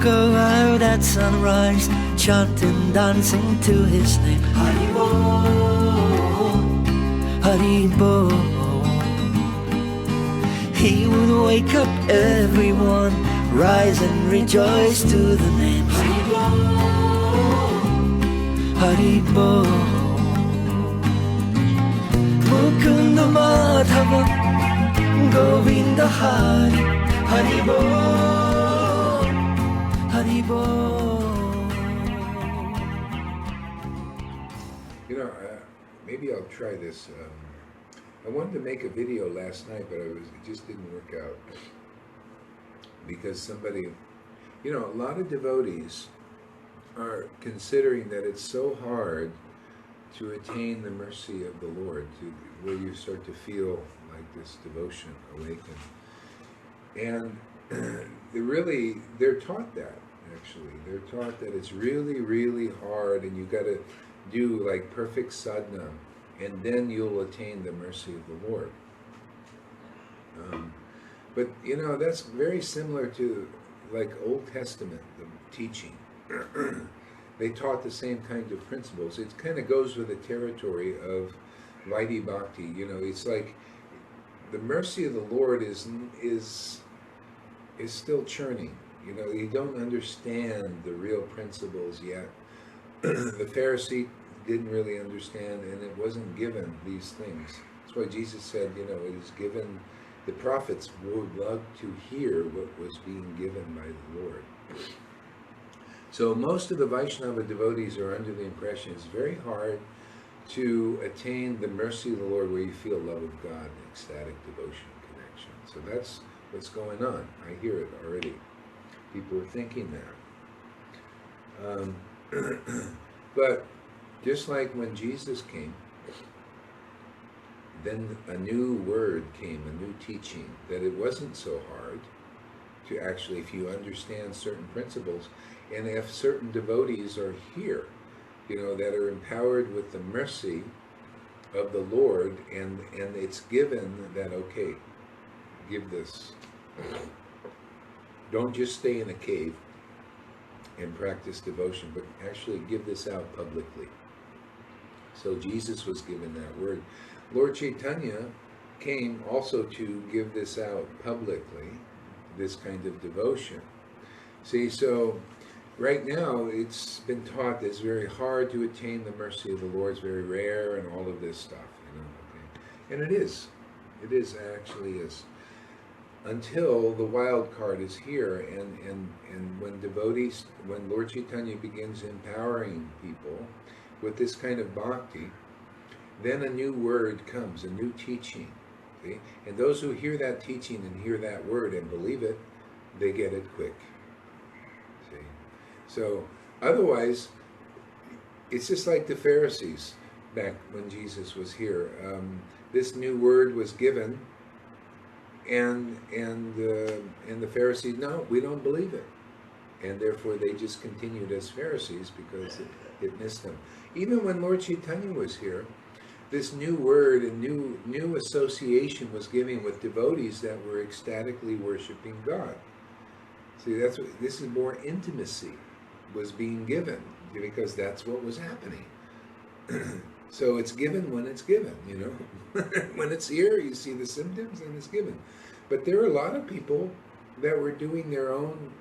go out at sunrise, chanting, dancing to his name. Haribo, Haribo. He would wake up everyone, rise and rejoice to the name. Haribo, Haribo. Mukunda Madhava, Govinda Hari, Haribo, Haribo. You know, maybe I'll try this. I wanted to make a video last night, but it just didn't work out. Because somebody, you know, a lot of devotees are considering that it's so hard to attain the mercy of the Lord, to where you start to feel like this devotion awaken. And they're taught that, actually. They're taught that it's really, really hard, and you got to do like perfect sadhana, and then you'll attain the mercy of the Lord. But, you know, that's very similar to like Old Testament, the teaching. They taught the same kind of principles. It kind of goes with the territory of Vaidhi Bhakti. You know, it's like the mercy of the Lord is still churning. You know, you don't understand the real principles yet. The Pharisee didn't really understand, and it wasn't given these things. That's why Jesus said, you know, it is given, the prophets would love to hear what was being given by the Lord. So most of the Vaishnava devotees are under the impression it's very hard to attain the mercy of the Lord where you feel love of God, ecstatic devotion, connection. So that's what's going on. I hear it already. People are thinking that. But just like when Jesus came, then a new word came, a new teaching, that it wasn't so hard to actually, if you understand certain principles, and if certain devotees are here, you know, that are empowered with the mercy of the Lord, and it's given that, okay, give this. Don't just stay in a cave and practice devotion, but actually give this out publicly. So Jesus was given that word. Lord Chaitanya came also to give this out publicly, this kind of devotion. See, so right now it's been taught that it's very hard to attain the mercy of the Lord, it's very rare, and all of this stuff, you know. Okay. And it is actually is. Until the wild card is here, and when devotees, when Lord Chaitanya begins empowering people with this kind of bhakti, then a new word comes, a new teaching. See? And those who hear that teaching and hear that word and believe it, they get it quick. See? So otherwise, it's just like the Pharisees back when Jesus was here. This new word was given, and the Pharisees, no, we don't believe it, and therefore they just continued as Pharisees because it missed them. Even when Lord Chaitanya was here, this new word and new association was given with devotees that were ecstatically worshiping God. See, that's what, this is more intimacy was being given, because that's what was happening. So it's given when it's given, you know. When it's here, you see the symptoms, and it's given. But there are a lot of people that were doing their own,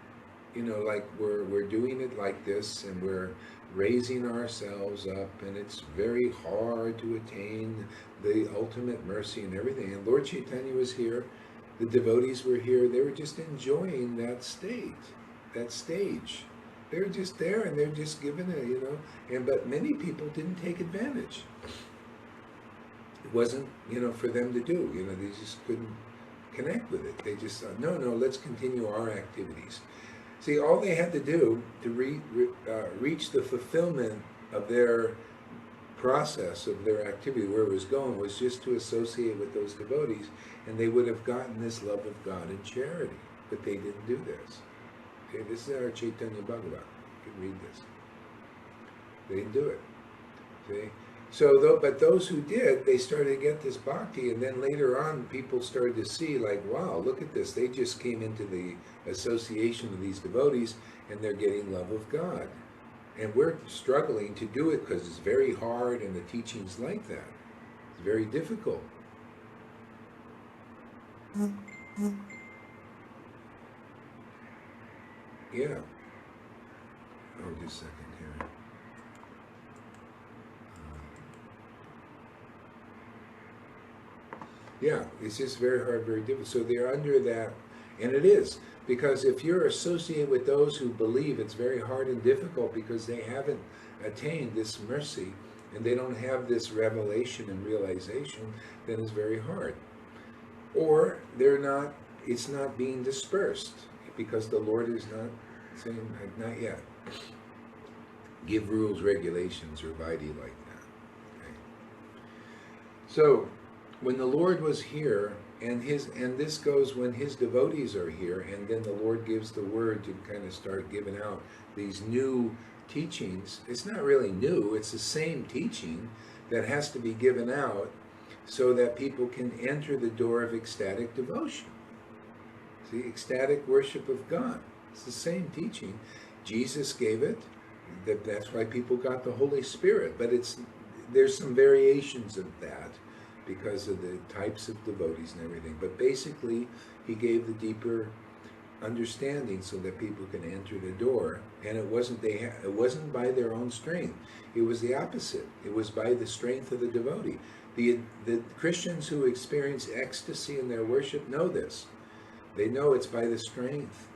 you know, like we're doing it like this, and we're raising ourselves up, and it's very hard to attain the ultimate mercy and everything. And Lord Chaitanya was here, the devotees were here, they were just enjoying that stage. They're just there, and they're just given it, you know. But many people didn't take advantage. It wasn't, you know, for them to do. You know, they just couldn't connect with it. They just thought, no, let's continue our activities. See, all they had to do to reach the fulfillment of their process, of their activity, where it was going, was just to associate with those devotees, and they would have gotten this love of God and charity. But they didn't do this. Okay, this is our Chaitanya Bhagavat. You can read this. They didn't do it. See? But those who did, they started to get this bhakti, and then later on, people started to see, like, wow, look at this. They just came into the association of these devotees, and they're getting love of God. And we're struggling to do it because it's very hard, and the teaching's like that. It's very difficult. Yeah. Oh, just a second here. Yeah, it's just very hard, very difficult. So they're under that, and it is, because if you're associated with those who believe, it's very hard and difficult because they haven't attained this mercy, and they don't have this revelation and realization, then it's very hard. Or it's not being dispersed, because the Lord is not saying, not yet. Give rules, regulations, or vaidhi like that. Okay. So, when the Lord was here, and this goes when his devotees are here, and then the Lord gives the word to kind of start giving out these new teachings. It's not really new, it's the same teaching that has to be given out so that people can enter the door of ecstatic devotion. See, ecstatic worship of God. It's the same teaching. Jesus gave it. That's why people got the Holy Spirit. But there's some variations of that because of the types of devotees and everything. But basically, he gave the deeper understanding so that people can enter the door. And it wasn't by their own strength. It was the opposite. It was by the strength of the devotee. The Christians who experience ecstasy in their worship know this. They know it's by the strength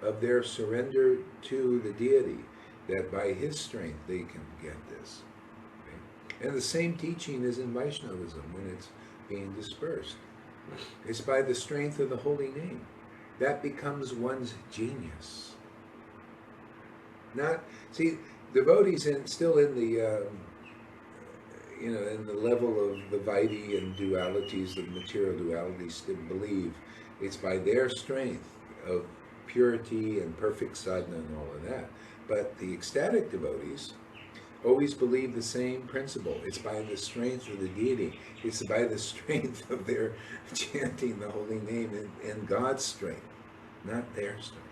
of their surrender to the deity, that by his strength they can get this. Okay? And the same teaching is in Vaishnavism when it's being dispersed. It's by the strength of the holy name. That becomes one's genius. Devotees still in the in the level of the vaidhi and dualities, the material dualities, still believe it's by their strength of purity and perfect sadhana and all of that. But the ecstatic devotees always believe the same principle. It's by the strength of the deity. It's by the strength of their chanting the holy name and God's strength, not their strength.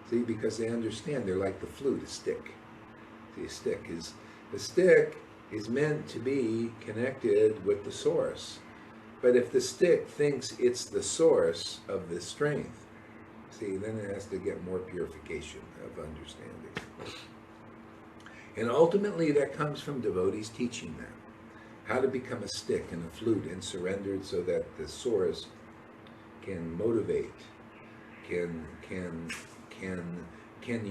See, because they understand they're like the flute, a stick. See, a stick is meant to be connected with the source. But if the stick thinks it's the source of the strength, see, then it has to get more purification of understanding. And ultimately that comes from devotees teaching them how to become a stick and a flute and surrendered so that the source can motivate, can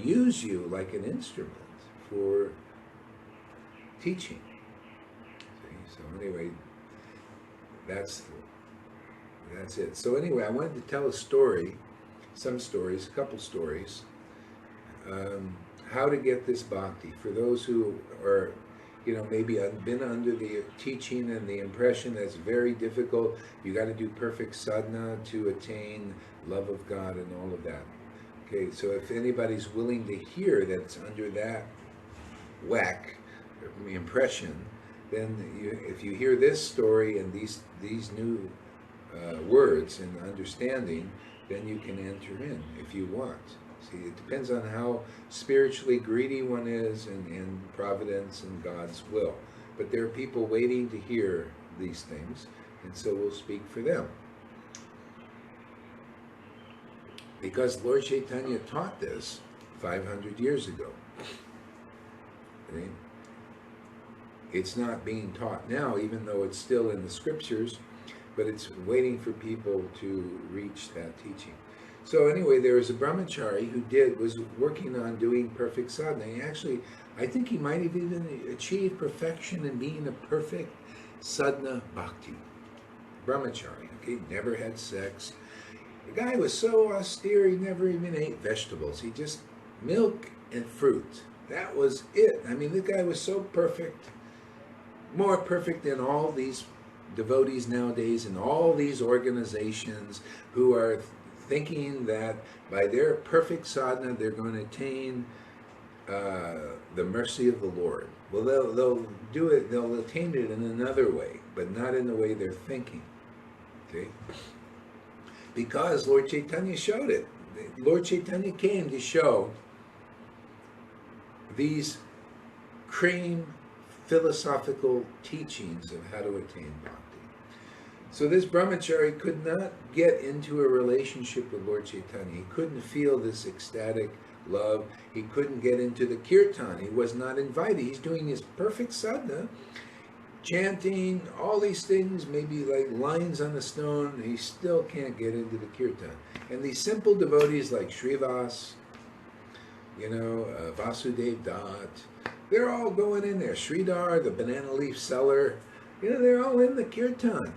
use you like an instrument for teaching. See? So anyway, that's it. So anyway, I wanted to tell a story, a couple stories, how to get this bhakti for those who are, maybe been under the teaching and the impression that it's very difficult. You got to do perfect sadhana to attain love of God and all of that. Okay, so if anybody's willing to hear that it's under that whack impression, then if you hear this story and these new words and understanding, then you can enter in if you want. See, it depends on how spiritually greedy one is and providence and God's will. But there are people waiting to hear these things, and so we'll speak for them. Because Lord Chaitanya taught this 500 years ago. Okay? It's not being taught now, even though it's still in the scriptures, but it's waiting for people to reach that teaching. So anyway, there was a brahmachari who was working on doing perfect sadhana. I think he might have even achieved perfection in being a perfect sadhana bhakti. Brahmachari, okay, never had sex. The guy was so austere, he never even ate vegetables. He just milk and fruit. That was it. I mean, the guy was so perfect, more perfect than all these devotees nowadays and all these organizations who are thinking that by their perfect sadhana they're going to attain the mercy of the Lord. Well, they'll do it, they'll attain it in another way, but not in the way they're thinking. Okay? Because Lord Chaitanya showed it. Lord Chaitanya came to show these cream philosophical teachings of how to attain bhakti. So this brahmachari could not get into a relationship with Lord Chaitanya. He couldn't feel this ecstatic love. He couldn't get into the kirtan. He was not invited. He's doing his perfect sadhana, chanting, all these things, maybe like lines on a stone. He still can't get into the kirtan. And these simple devotees like Srivas, Vasudev Dutt, they're all going in there. Sridhar, the banana leaf seller, they're all in the kirtan.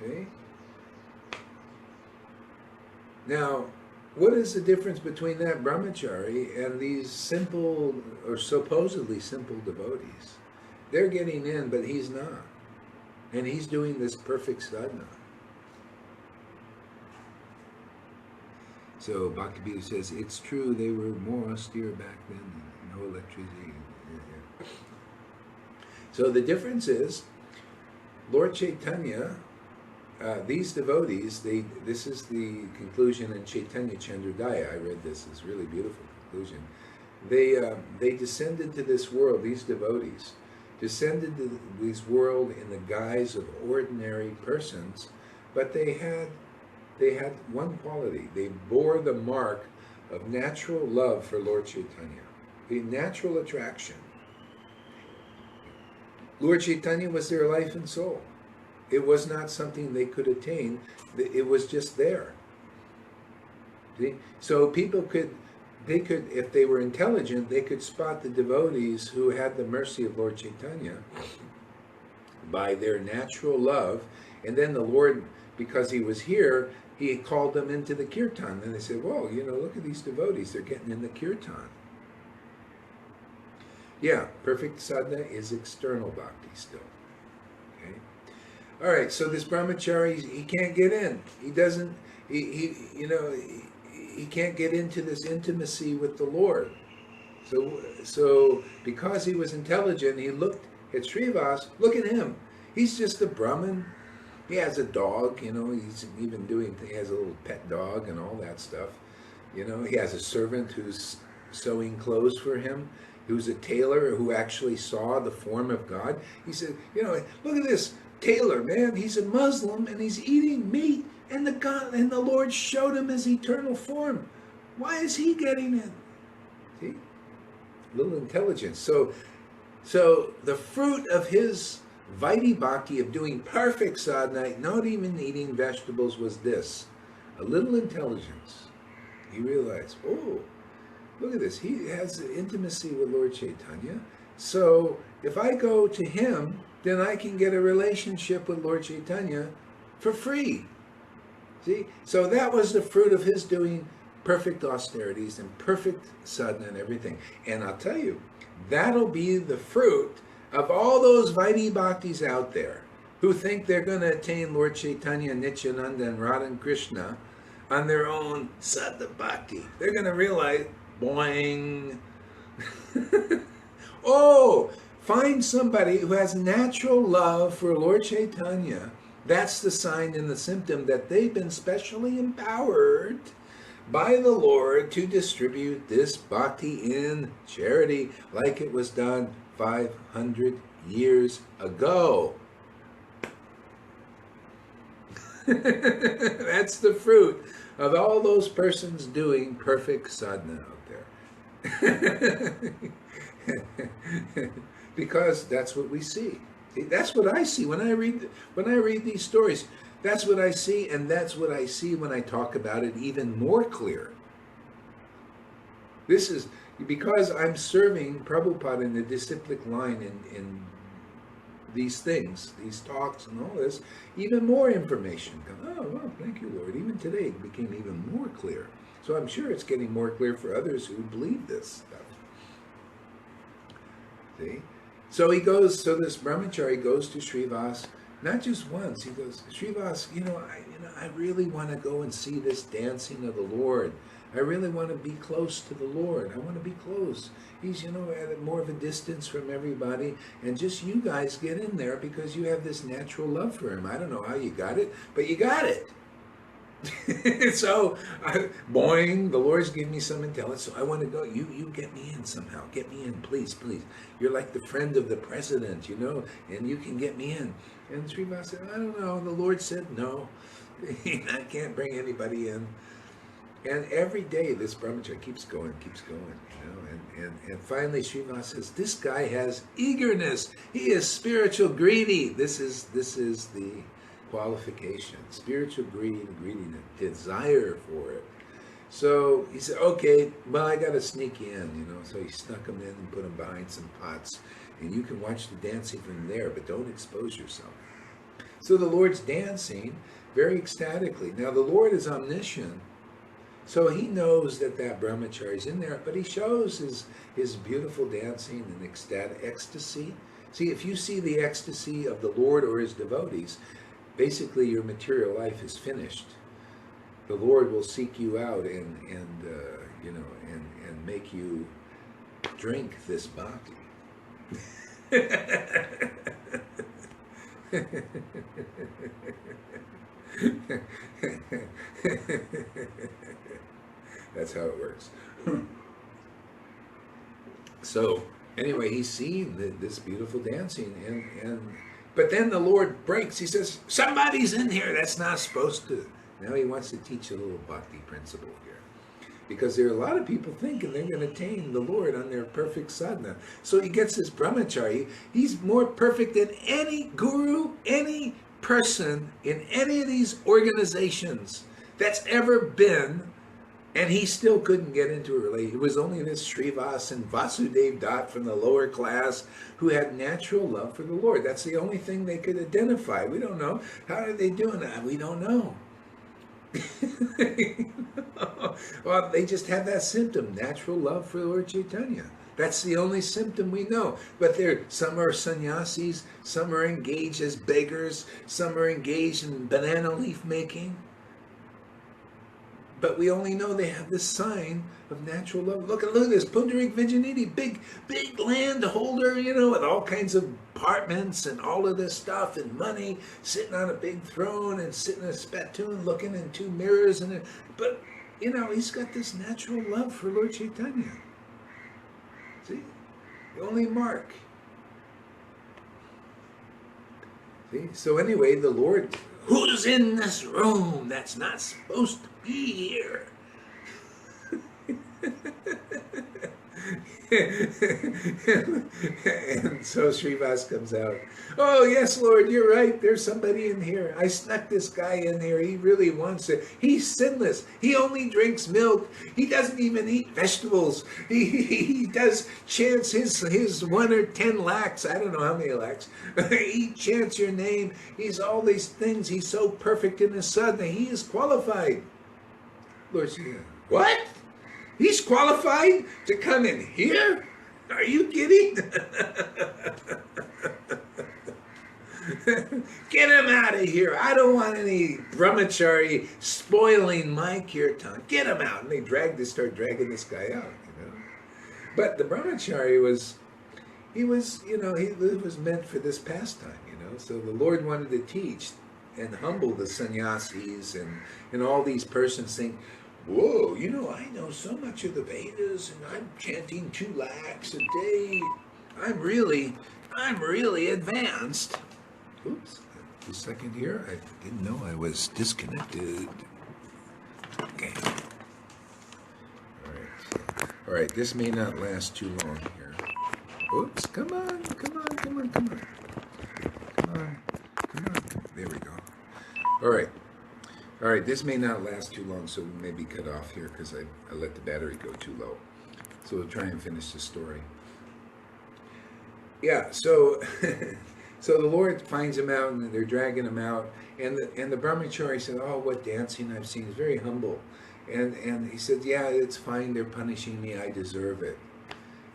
Okay? Now, what is the difference between that brahmachari and these simple or supposedly simple devotees? They're getting in, but he's not. And he's doing this perfect sadhana. So Bhakti says, it's true, they were more austere back then, no electricity. So the difference is, Lord Chaitanya, these devotees, this is the conclusion in Chaitanya Chandrodaya. I read this, it's a really beautiful conclusion. They descended to this world, these devotees, descended to this world in the guise of ordinary persons, but they had one quality. They bore the mark of natural love for Lord Chaitanya, the natural attraction. Lord Chaitanya was their life and soul. It was not something they could attain. It was just there. See? So people could, if they were intelligent, they could spot the devotees who had the mercy of Lord Chaitanya by their natural love. And then the Lord, because he was here, he called them into the kirtan. And they said, whoa, look at these devotees. They're getting in the kirtan. Yeah, perfect sadhana is external bhakti still. Okay. All right, so this brahmachari, he can't get in. He doesn't, he can't get into this intimacy with the Lord. So because he was intelligent, he looked at Srivas. Look at him. He's just a Brahmin. He has a dog, he's even he has a little pet dog and all that stuff. He has a servant who's sewing clothes for him, who's a tailor who actually saw the form of God. He said, look at this tailor, man. He's a Muslim and he's eating meat, and the Lord showed him his eternal form. Why is he getting in? See? A little intelligence. So the fruit of his Vaidhi Bhakti of doing perfect sadhana, not even eating vegetables, was this. A little intelligence. He realized, oh, look at this. He has intimacy with Lord Chaitanya. So if I go to him, then I can get a relationship with Lord Chaitanya for free. See? So that was the fruit of his doing perfect austerities and perfect sadhana and everything. And I'll tell you, that'll be the fruit of all those Vaidhi Bhaktis out there who think they're going to attain Lord Chaitanya, Nityananda, and Radha and Krishna on their own sadhana bhakti. They're going to realize, boing. Oh, find somebody who has natural love for Lord Chaitanya. That's the sign and the symptom that they've been specially empowered by the Lord to distribute this bhakti in charity like it was done 500 years ago. That's the fruit of all those persons doing perfect sadhana out there. Because that's what we see. That's what I see when I read these stories. That's what I see, and that's what I see when I talk about it even more clear. This is because I'm serving Prabhupada in the disciplic line in these things, these talks and all this, even more information comes. Oh, well, thank you, Lord. Even today it became even more clear. So I'm sure it's getting more clear for others who believe this stuff. See? So this brahmachari goes to Srivas, not just once. He goes, Srivas, I really want to go and see this dancing of the Lord. I really want to be close to the Lord. I want to be close. He's, you know, at more of a distance from everybody. And just you guys get in there because you have this natural love for him. I don't know how you got it, but you got it. So, boing, the Lord's giving me some intelligence, so I want to go. You get me in somehow. Get me in, please, please. You're like the friend of the president, you know, and you can get me in. And Srivas said, I don't know. The Lord said no. I can't bring anybody in. And every day this brahmachari keeps going, you know. And finally Srivas says, this guy has eagerness. He is spiritual greedy. This is the qualification. Spiritual greediness, desire for it. So he said, okay, well, I got to sneak you in, you know. So he snuck him in and put him behind some pots. And you can watch the dancing from there, but don't expose yourself. So the Lord's dancing very ecstatically. Now the Lord is omniscient, so he knows that brahmachari is in there, but he shows his beautiful dancing and ecstatic ecstasy. See, if you see the ecstasy of the Lord or his devotees, basically your material life is finished. The Lord will seek you out and you know, and make you drink this bhakti. That's how it works. So anyway, he's seeing this beautiful dancing, but then the Lord breaks. He says, somebody's in here that's not supposed to. Now he wants to teach a little bhakti principle here, because there are a lot of people thinking they're going to attain the Lord on their perfect sadhana. So he gets this brahmachari. He's more perfect than any guru, any person in any of these organizations that's ever been, and he still couldn't get into a relationship. It was only this Srivas and Vasudev Dutt from the lower class who had natural love for the Lord. That's the only thing they could identify. We don't know. How are they doing that? We don't know. Well, they just have that symptom, natural love for Lord Chaitanya. That's the only symptom we know. But some are sannyasis, some are engaged as beggars, some are engaged in banana leaf making. But we only know they have this sign of natural love. Look at this, Pundarik Vijayanidhi, big landholder, you know, with all kinds of apartments and all of this stuff and money, sitting on a big throne and sitting in a spittoon looking in two mirrors. But, you know, he's got this natural love for Lord Chaitanya. See? The only mark. See? So anyway, the Lord, who's in this room that's not supposed to be here? And so Srivas comes out. Oh, yes, Lord, you're right. There's somebody in here. I snuck this guy in here. He really wants it. He's sinless. He only drinks milk. He doesn't even eat vegetables. He does chants his 1 or 10 lakhs. I don't know how many lakhs. He chants your name. He's all these things. He's so perfect in his sadhana. He is qualified. Lord said, what? He's qualified to come in here? Are you kidding? Get him out of here. I don't want any brahmachari spoiling my kirtan. Get him out. And they start dragging this guy out, you know. But the brahmachari was meant for this pastime, you know. So the Lord wanted to teach and humble the sannyasis and all these persons think, whoa, you know, I know so much of the Vedas and I'm chanting 2 lakhs a day. I'm really advanced. Oops, a second here. I didn't know I was disconnected. Okay. All right, this may not last too long here. Oops, come on. There we go. All right, this may not last too long, so we may be cut off here because I let the battery go too low. So we'll try and finish the story. Yeah, so so the Lord finds him out, and they're dragging him out, and the brahmachari said, oh, what dancing I've seen. He's very humble. And he said, yeah, it's fine, they're punishing me, I deserve it.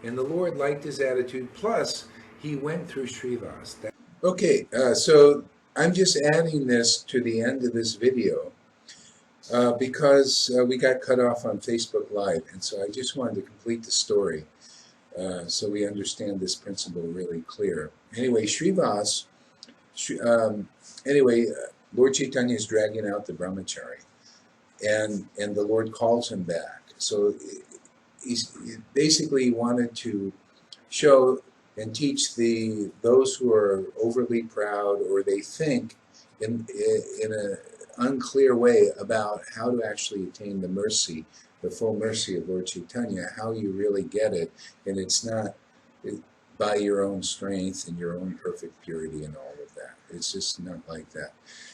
And the Lord liked his attitude, plus he went through Srivas. Okay, so I'm just adding this to the end of this video because we got cut off on Facebook Live. And so I just wanted to complete the story so we understand this principle really clear. Anyway, Srivas, Lord Chaitanya is dragging out the brahmachari, and the Lord calls him back. So he basically wanted to show and teach those who are overly proud, or they think in a unclear way about how to actually attain the mercy, the full mercy of Lord Chaitanya, how you really get it, and it's not by your own strength and your own perfect purity and all of that. It's just not like that.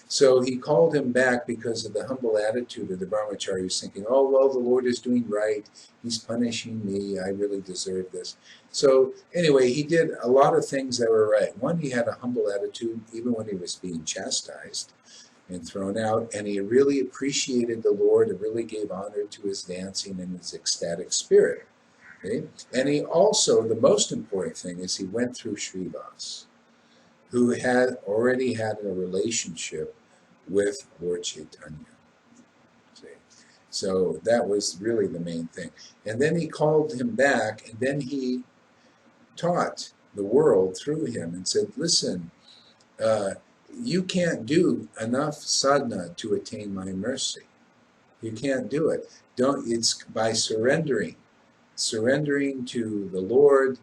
So he called him back because of the humble attitude of the brahmachari. He was thinking, oh, well, the Lord is doing right. He's punishing me. I really deserve this. So anyway, he did a lot of things that were right. One, he had a humble attitude even when he was being chastised and thrown out, and he really appreciated the Lord and really gave honor to his dancing and his ecstatic spirit. Okay? And he also, the most important thing is he went through Srivas, who had already had a relationship with Lord Chaitanya. See? So that was really the main thing. And then he called him back, and then he taught the world through him and said, listen, you can't do enough sadhana to attain my mercy. You can't do it. It's by surrendering to the Lord,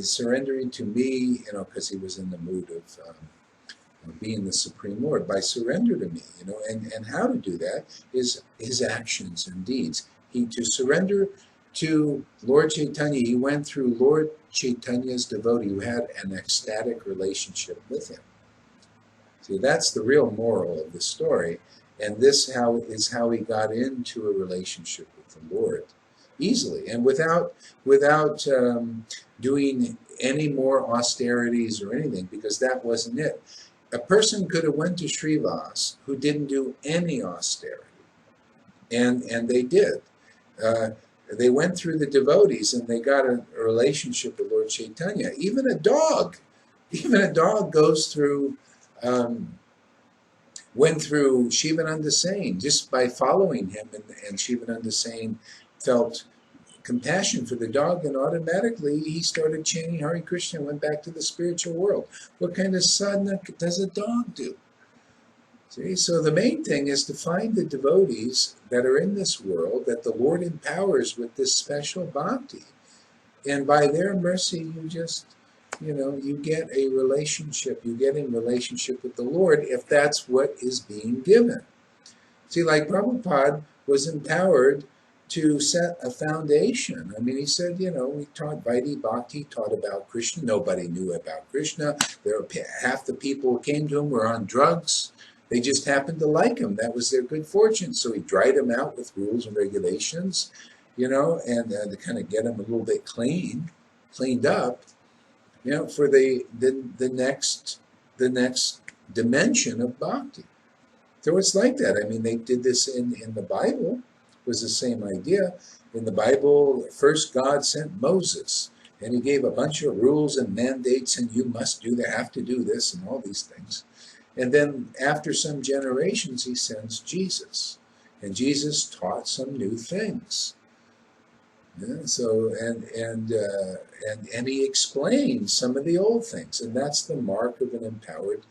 surrendering to me, because he was in the mood of being the Supreme Lord, by surrender to me, and how to do that is his actions and deeds. To surrender to Lord Chaitanya, he went through Lord Chaitanya's devotee who had an ecstatic relationship with him. See, that's the real moral of the story, and this is how he got into a relationship with the Lord easily and without doing any more austerities or anything, because that wasn't it. A person could have went to Srivas who didn't do any austerity, and they did. They went through the devotees and they got a relationship with Lord Chaitanya. Even a dog goes through. Went through Shivananda Sain just by following him, and Shivananda Sain felt compassion for the dog, and automatically he started chanting Hare Krishna and went back to the spiritual world. What kind of sadhana does a dog do? See, so the main thing is to find the devotees that are in this world that the Lord empowers with this special bhakti, and by their mercy you just you get a relationship. You get in relationship with the Lord if that's what is being given. See, like Prabhupada was empowered to set a foundation. I mean, he said, we taught Vaidhi Bhakti, taught about Krishna. Nobody knew about Krishna. Half the people who came to him were on drugs. They just happened to like him. That was their good fortune. So he dried them out with rules and regulations, and to kind of get them a little bit cleaned up. For the next dimension of bhakti. So it's like that. I mean, they did this in the Bible. It was the same idea. In the Bible, first God sent Moses, and he gave a bunch of rules and mandates, and you have to do this and all these things. And then after some generations, he sends Jesus, and Jesus taught some new things. Yeah, so and he explains some of the old things, and that's the mark of an empowered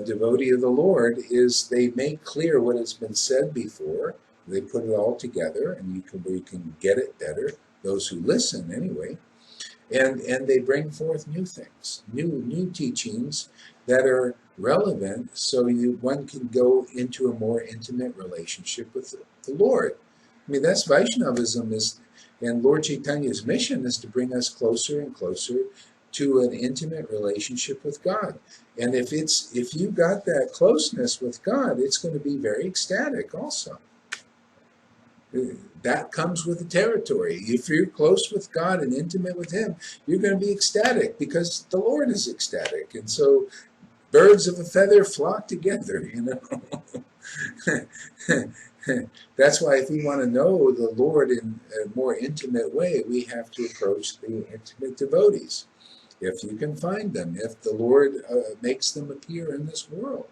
devotee of the Lord, is they make clear what has been said before. They put it all together, and you can get it better. Those who listen, anyway, and they bring forth new things, new teachings that are relevant, so one can go into a more intimate relationship with the Lord. I mean, that's Vaishnavism and Lord Chaitanya's mission is to bring us closer and closer to an intimate relationship with God. And if you got that closeness with God, it's going to be very ecstatic also. That comes with the territory. If you're close with God and intimate with him, you're going to be ecstatic because the Lord is ecstatic. And so birds of a feather flock together, That's why if we want to know the Lord in a more intimate way, we have to approach the intimate devotees. If you can find them, if the Lord makes them appear in this world.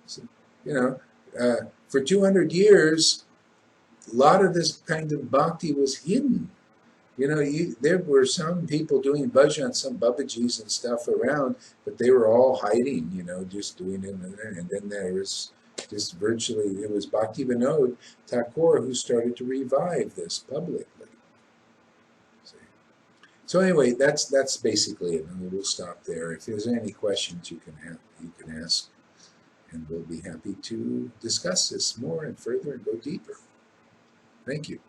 So, For 200 years, a lot of this kind of bhakti was hidden. You know, there were some people doing bhajan, some babajis and stuff around, but they were all hiding, you know, just doing it. And then there was just virtually, it was Bhakti Vinod Thakur who started to revive this publicly. See? So anyway, that's basically it. And we'll stop there. If there's any questions, you can ask, and we'll be happy to discuss this more and further and go deeper. Thank you.